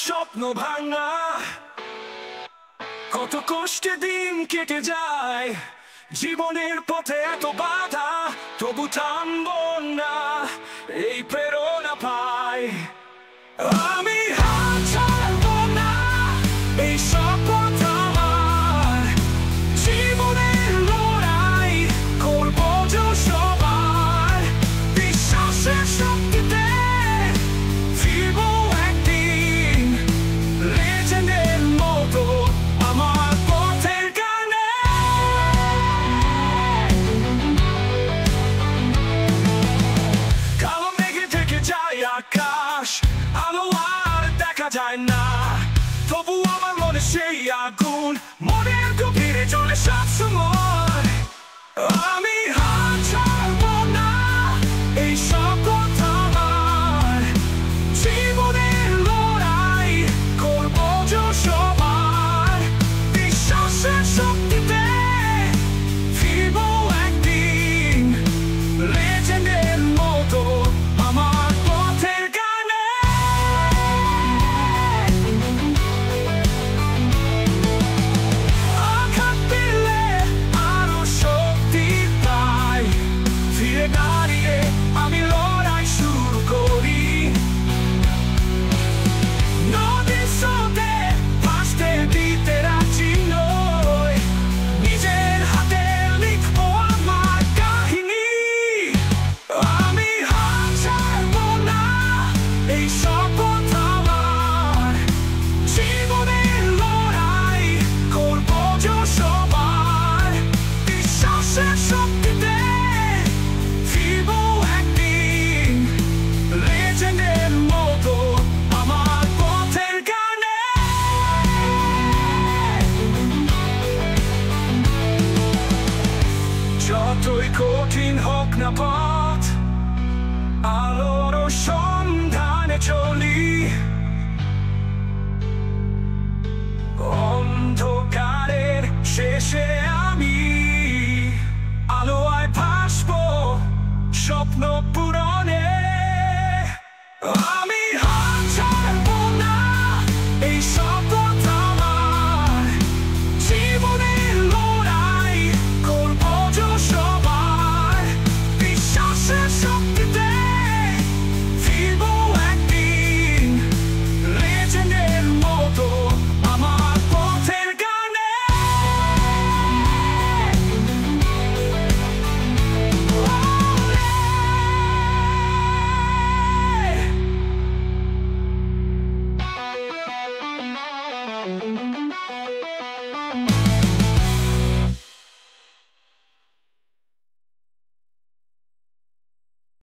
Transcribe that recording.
স্বপ্ন ভাঙা কত কষ্টে দিন কেটে যায়, জীবনের পথে এত বাধা, তবু থামবো না, এই প্রেরণা পাই। আমি হাল ছাড়বো না, এই শপথ আমার, জীবনের লড়াই করবো সবার, বিশ্বাসের শক্তিতে ফিরবো একদিন, লেজেন্ডের মতো আমার পথের গানে। কালো মেঘে ঢেকে যায় আকাশ, আলো আর দেখা যায় না, তবু আমার মনে সেই আগুন, মনের গভীরে জ্বলে সবসময়। আমি হাল ছাড়বো না, এই শপথ আমার, জীবনের লড়াই করবো সবার, বিশ্বাসের শক্তিতে ফিরবো একদিন, লেজেন্ডের মতো আমার পথের গানে। আঘাত পেলে আরো শক্তি পাই, ফিরে দাঁড়িয়ে আমি লড়াই শুরু করি, নদীর স্রোতে ভাসতে দিতে রাজি নই, নিজের হাতে লিখবো আমার কাহিনী। আমি হাল ছাড়বো না, এই শপথ আমার, জীবনের লড়াই করবো সবার, বিশ্বাসের শক্তিতে ফিরবো একদিন, লেজেন্ডের মতো আমার পথের গানে। যতই কঠিন হোক না পথ, আলো